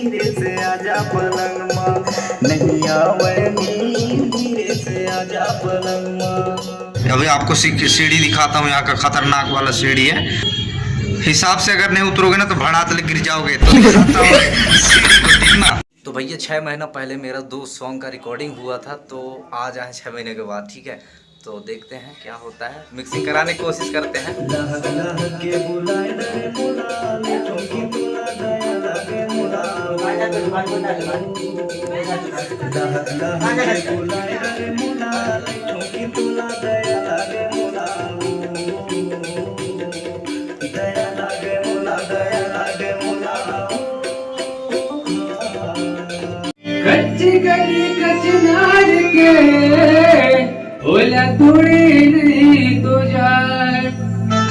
धीरे से आजा पलंग माँ, नहीं आवे नींद धीरे से आजा पलंग माँ। अभी आपको सीढ़ी दिखाता हूँ, यहाँ का खतरनाक वाला सीढ़ी है। हिसाब से अगर नहीं उतरोगे ना तो भड़ातले गिर जाओगे। तो दिखाता हूँ सीढ़ी को, देखना। तो भैया 6 महीना पहले मेरा 2 सॉन्ग का रिकॉर्डिंग हुआ था, तो आज आए 6 महीने के बाद, ठीक है। तो देखते हैं क्या होता है, मिक्सिंग कराने की कोशिश करते हैं। कच्ची गली कचनार के ओला थोड़े नहीं तो जाए,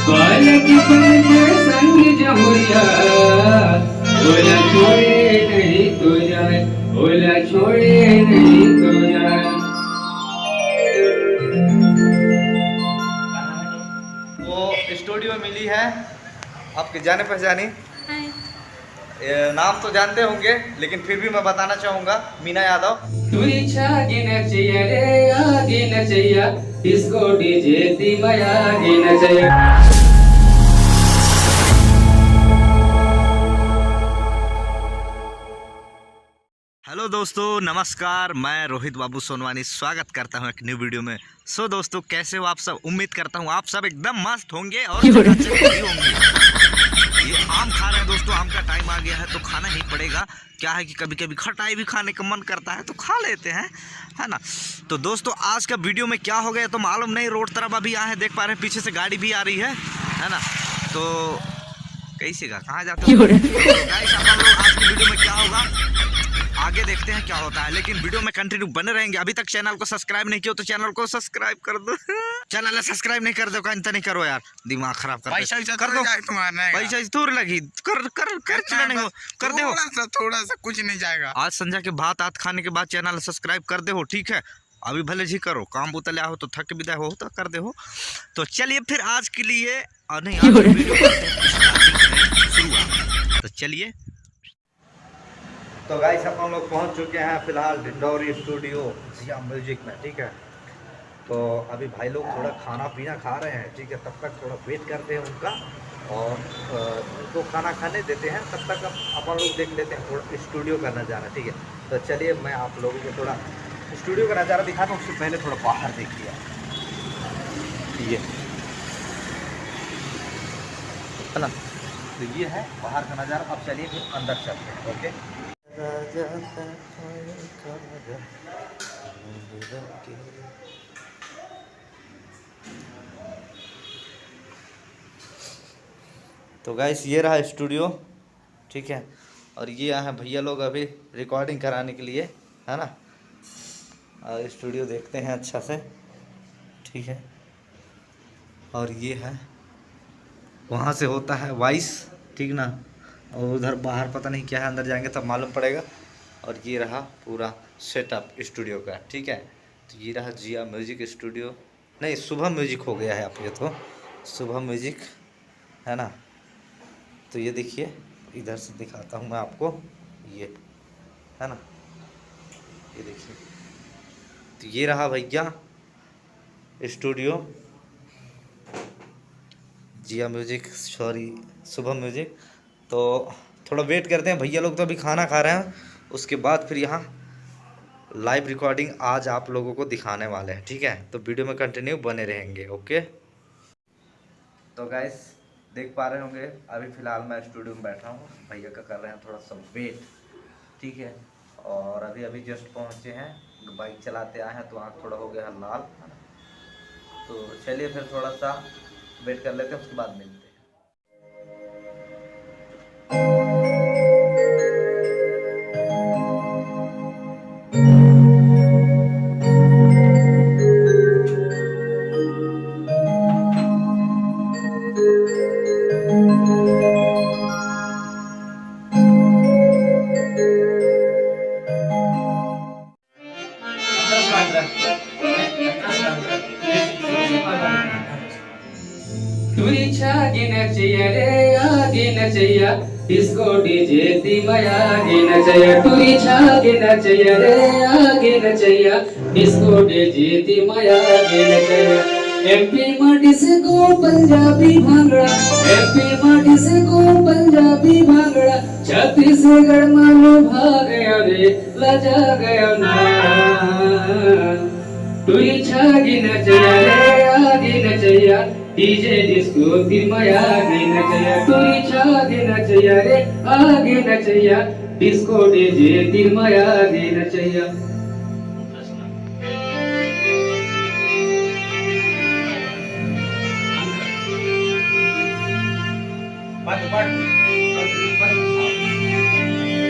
बालक बन के संग जमुरिया ओला छोड़े नहीं तो जाए, ओला छोड़े नहीं तो जाए। वो स्टूडियो मिली है आपके जाने पहचानी, नाम तो जानते होंगे लेकिन फिर भी मैं बताना चाहूंगा, मीना यादव। आगे न चाहिए रे, आगे न चाहिए डिस्को डीजे दीवाया, आगे न चाहिए। हेलो दोस्तों, नमस्कार। मैं रोहित बाबू सोनवानी स्वागत करता हूं एक न्यू वीडियो में। सो दोस्तों, कैसे हो आप सब? उम्मीद करता हूं आप सब एकदम मस्त होंगे और अच्छे भी होंगे। ये आम खा रहे हैं दोस्तों, आम का टाइम आ गया है तो खाना ही पड़ेगा। क्या है कि कभी कभी खटाई भी खाने का मन करता है तो खा लेते हैं, है ना। तो दोस्तों, आज का वीडियो में क्या हो गया तो मालूम नहीं। रोड तरफ अभी आए हैं, देख पा रहे हैं पीछे से गाड़ी भी आ रही है ना। तो कैसे का कहाँ जाते हो? तो गाइस, अपन लोग आज की वीडियो में क्या होगा आगे देखते हैं क्या होता है, लेकिन वीडियो में कंटिन्यू बने रहेंगे। अभी तक चैनल को सब्सक्राइब नहीं किया तो चैनल को सब्सक्राइब कर दो। चैनल सब्सक्राइब नहीं कर दो, कंता नहीं करो यार, दिमाग खराब कर दो। पैसा थोड़ी लगी कर चला नहीं हो, कर दे हो थोड़ा सा कुछ नहीं जाएगा। आज संध्या के भात आत खाने के बाद चैनल सब्सक्राइब कर दे हो, ठीक है। अभी भले जी करो, काम उतले हो तो थक विदा हो तो कर दे हो। तो चलिए फिर आज के लिए नहीं तो चलिए। तो गाइस, अपन लोग पहुंच चुके हैं फिलहाल डिंडोरी स्टूडियो जिया म्यूजिक में, ठीक है। तो अभी भाई लोग थोड़ा खाना पीना खा रहे हैं, ठीक है। तब तक थोड़ा वेट करते हैं उनका और उनको खाना खाने देते हैं। तब तक अपन लोग देख लेते हैं थोड़ा स्टूडियो का नज़ारा, ठीक है। तो चलिए मैं आप लोगों को थोड़ा स्टूडियो का नज़ारा दिखाता हूँ। उससे पहले थोड़ा बाहर देखिए, ये है ना। तो ये है बाहर का नज़ारा। अब चलिए फिर अंदर चलते हैं, ओके। तो गाइस, ये रहा स्टूडियो, ठीक है। और ये आए हैं भैया लोग अभी रिकॉर्डिंग कराने के लिए, है ना। और स्टूडियो देखते हैं अच्छा से, ठीक है। और ये है, वहाँ से होता है वॉइस, ठीक ना। और उधर बाहर पता नहीं क्या है, अंदर जाएंगे तब मालूम पड़ेगा। और ये रहा पूरा सेटअप स्टूडियो का, ठीक है। तो ये रहा जिया म्यूजिक स्टूडियो, नहीं शुभम म्यूजिक हो गया है आप, ये तो शुभम म्यूजिक है ना। तो ये देखिए, इधर से दिखाता हूँ मैं आपको, ये है ना, ये देखिए। तो ये रहा भैया स्टूडियो जिया म्यूजिक, सॉरी शुभम म्यूजिक। तो थोड़ा वेट करते हैं, भैया लोग तो अभी खाना खा रहे हैं, उसके बाद फिर यहाँ लाइव रिकॉर्डिंग आज आप लोगों को दिखाने वाले हैं, ठीक है। तो वीडियो में कंटिन्यू बने रहेंगे, ओके। तो गाइस, देख पा रहे होंगे अभी फ़िलहाल मैं स्टूडियो में बैठा हूँ, भैया का कर रहे हैं थोड़ा सा वेट, ठीक है। और अभी अभी जस्ट पहुँचे हैं, बाइक चलाते आए हैं तो आँख थोड़ा हो गया है लाल, है ना। तो चलिए फिर थोड़ा सा वेट कर लेते हैं, उसके बाद मिलते हैं। तुरी आगे न चाहिए रे, आगे न नचैया डिस्को डीजे ती आगे नचैया टूरी छागे नचैया रे आगे नचैया डिस्को डीजे ती आगे नचैया एमपी में डिस्को पंजाबी भांगड़ा एमपी में डिस्को पंजाबी भांगड़ा छत्तीसगढ़ में लुभा गया रे लजा गया ना टूरी छागी नचैया रे आगे नचैया डीजे डिस्को तिरमया आगे नचैया टूरी छागी नचैया रे आगे नचैया डिस्को डीजे तिरमया आगे नचैया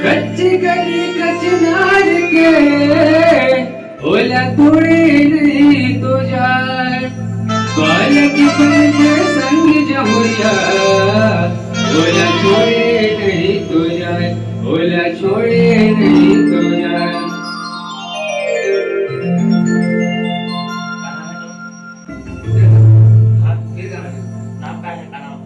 कच्ची गली कचनार के ओला तोड़े नहीं तो जाए बालक बन के संग जमुरिया ओला छोड़े नहीं तो जाए ओला छोड़े नहीं तो जाए नाम काय है नाम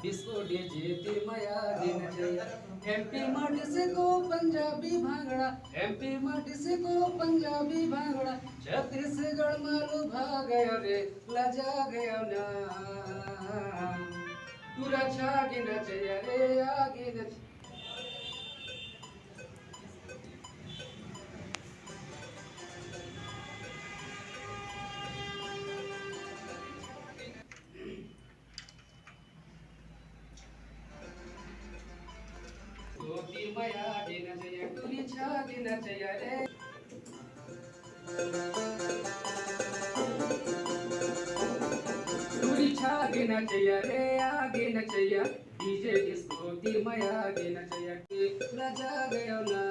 डिस्को डीजे तिरमया दिन चाहिए एमपी माटी से को पंजाबी भांगड़ा एमपी माटी से को पंजाबी भांगड़ा छत्तीसगढ़ मालू भाग गया रे लजा गया ना पूरा छागी न चाहिए रे आगे न तिरमया दिन चाहिए टूरी छागी न चाहिए रे टूरी छागी न चाहिए रे आगे न चाहिए डीजे डिस्को तिरमया आगे न चाहिए लजा गया ना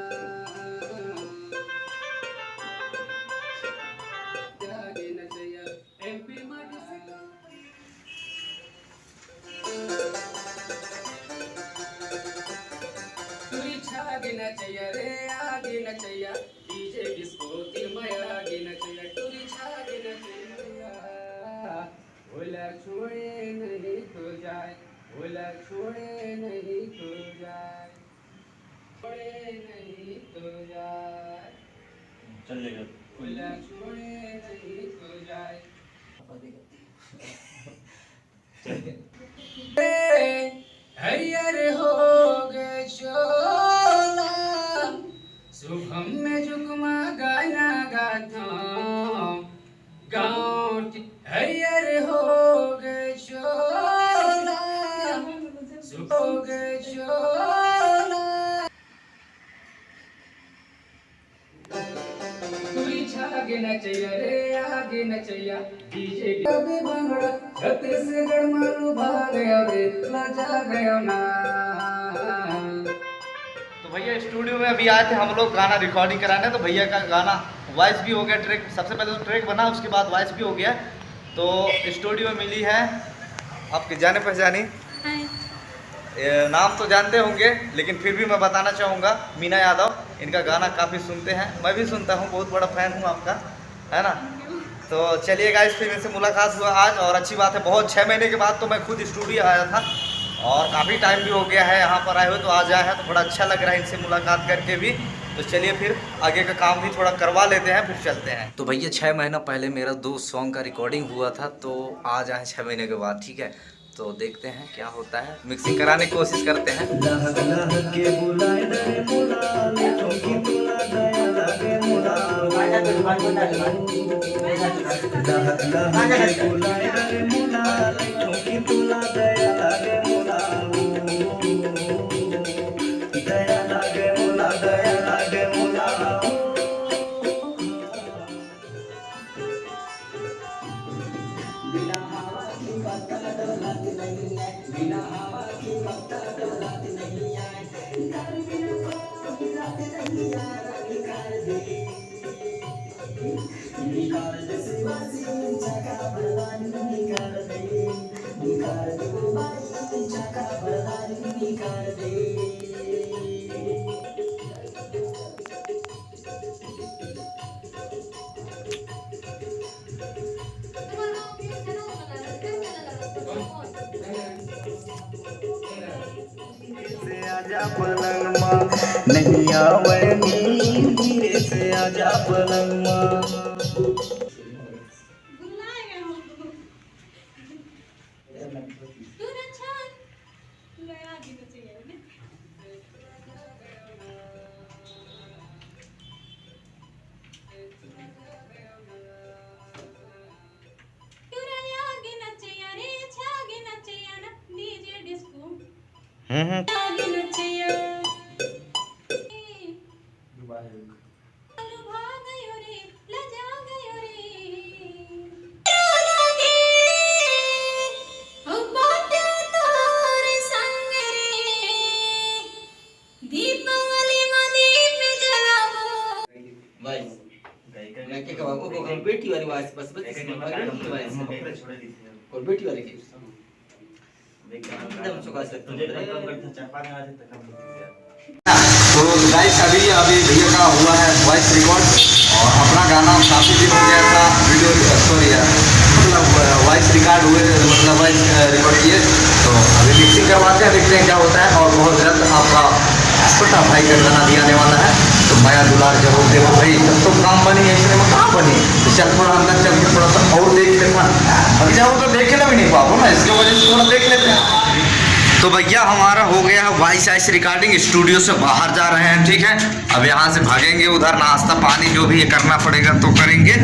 आगे न चाहिए एमपी छागे नचैया रे आगे नचैया डीजे डिस्को तिमया आगे नचैया टूरी छागे नचैया बोला छोड़े नहीं तो जाए बोला छोड़े नहीं तो जाए छोड़े नहीं तो जाए चलेगा बोला छोड़े नहीं तो जाए हरियर हो गए चोला शुभम में जुगमा गाना गाता गाँव हरियर हो गए चोला शुभ हो गए चोला तुरी छागे नचैया रे आगे नचैया डीजे अबे भंगड़ा छत्तीसगढ़ मारू भाग गया रे लजा गया ना। तो भैया स्टूडियो में अभी आए थे हम लोग गाना रिकॉर्डिंग कराने, तो भैया का गाना वॉइस भी हो गया, ट्रैक सबसे पहले तो ट्रैक बना, उसके बाद वॉइस भी हो गया। तो स्टूडियो में मिली है आपके जाने पहचानी, नाम तो जानते होंगे लेकिन फिर भी मैं बताना चाहूँगा, मीना यादव। इनका गाना काफ़ी सुनते हैं, मैं भी सुनता हूँ, बहुत बड़ा फ़ैन हूँ आपका, है ना। तो चलिए गाइस, फिर इनसे मुलाकात हुआ आज, और अच्छी बात है, बहुत 6 महीने के बाद तो मैं खुद स्टूडियो आया था और काफ़ी टाइम भी हो गया है यहाँ पर आए हुए, तो आज आया है तो बड़ा अच्छा लग रहा है इनसे मुलाकात करके भी। तो चलिए फिर आगे का काम भी थोड़ा करवा लेते हैं, फिर चलते हैं। तो भैया 6 महीना पहले मेरा 2 सॉन्ग का रिकॉर्डिंग हुआ था, तो आज आए 6 महीने के बाद, ठीक है। तो देखते हैं क्या होता है, मिक्सिंग कराने की कोशिश करते हैं। आजा पलंग माँ नहीं आवे नींद, धीरे से आजा पलंग माँ। बेटी वाली आवाज बस और बेटी वाली की एकदम चुका सकते तो गाइस अभी भैया का हुआ है वॉइस रिकॉर्ड, और अपना गाना काफ़ी दिन हो गया था वीडियो सॉरी मतलब वॉइस रिकॉर्ड हुए, मतलब वॉइस रिकॉर्ड किए। तो अभी मिक्सिंग करवाते हैं, देखते हैं क्या होता है। और बहुत जल्द आपका छोटा भाई का गाना भी आने वाला है, तो माया दुलार जरूर देखो भाई, तब तो काम बनी ऐसे में कहाँ बनी। तो चल थोड़ा अंदर चल के थोड़ा सा और देख लेना, और चाहो तो देख लेना भी नहीं पाओ ना, इसकी वजह से थोड़ा देख लेते हैं। तो भैया हमारा हो गया है वॉइस आइस रिकॉर्डिंग, स्टूडियो से बाहर जा रहे हैं, ठीक है। अब यहाँ से भागेंगे, उधर नाश्ता पानी जो भी करना पड़ेगा तो करेंगे,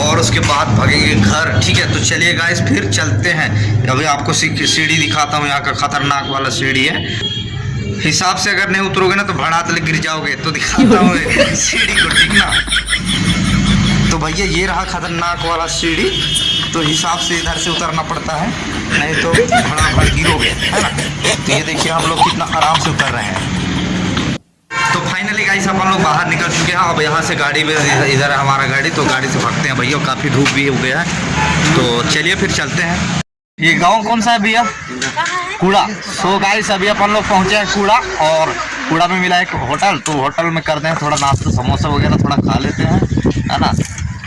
और उसके बाद भागेंगे घर, ठीक है। तो चलिए गाइस फिर चलते हैं। अभी आपको सीढ़ी दिखाता हूँ, यहाँ का खतरनाक वाला सीढ़ी है, हिसाब से अगर नहीं उतरोगे ना तो भड़ातले गिर जाओगे। तो दिखाता हूँ सीढ़ी को, ठीक ना। तो भैया ये रहा खतरनाक वाला सीढ़ी, तो हिसाब से इधर से उतरना पड़ता है, नहीं तो भड़ाभड़ गिरोगे, है ना। तो ये देखिए हम लोग कितना आराम से उतर रहे हैं। तो फाइनली गाइस अपन लोग बाहर निकल चुके हैं। अब यहाँ से गाड़ी में इधर है हमारा गाड़ी, तो गाड़ी से भागते हैं भैया, काफ़ी धूप भी हो गया है। तो चलिए फिर चलते हैं। ये गांव कौन सा है भैया? कूड़ा। सो गाइस अभी अपन लोग पहुँचे हैं कूड़ा, और कूड़ा में मिला एक होटल, तो होटल में करते हैं थोड़ा नाश्ता, समोसा वगैरह थोड़ा खा लेते हैं, है ना।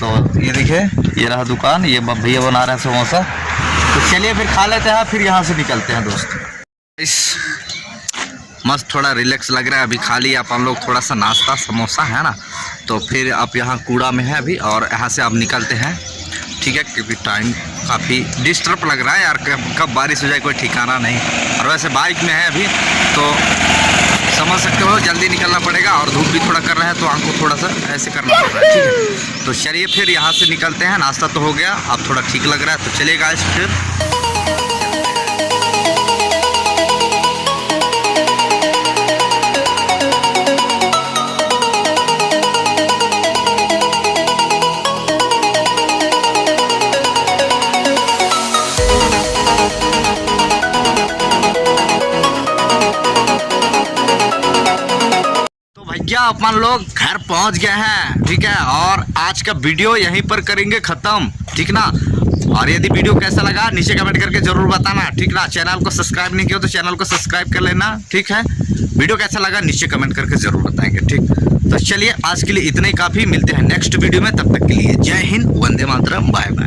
तो ये देखिए ये रहा दुकान, ये भैया बना रहे हैं समोसा। तो चलिए फिर खा लेते हैं, फिर यहाँ से निकलते हैं दोस्त। इस मस्त थोड़ा रिलैक्स लग रहा है, अभी खा लिया अपन लोग थोड़ा सा नाश्ता समोसा, है ना। तो फिर आप यहाँ कूड़ा में है अभी, और यहाँ से आप निकलते हैं, ठीक है, क्योंकि टाइम काफ़ी डिस्टर्ब लग रहा है यार, कब बारिश हो जाए कोई ठिकाना नहीं। और वैसे बाइक में है अभी, तो समझ सकते हो जल्दी निकलना पड़ेगा, और धूप भी थोड़ा कर रहा है तो आंख को थोड़ा सा ऐसे करना पड़ रहा है, ठीक है। तो चलिए फिर यहाँ से निकलते हैं, नाश्ता तो हो गया, अब थोड़ा ठीक लग रहा है, तो चलिए गाइस फिर। भैया अपन लोग घर पहुंच गए हैं, ठीक है, और आज का वीडियो यहीं पर करेंगे खत्म, ठीक ना। और यदि वीडियो कैसा लगा नीचे कमेंट करके जरूर बताना, ठीक ना। चैनल को सब्सक्राइब नहीं किया तो चैनल को सब्सक्राइब कर लेना, ठीक है। वीडियो कैसा लगा नीचे कमेंट करके जरूर बताएंगे, ठीक। तो चलिए आज के लिए इतना ही काफ़ी, मिलते हैं नेक्स्ट वीडियो में, तब तक के लिए जय हिंद, वंदे मातरम, बाय बाय।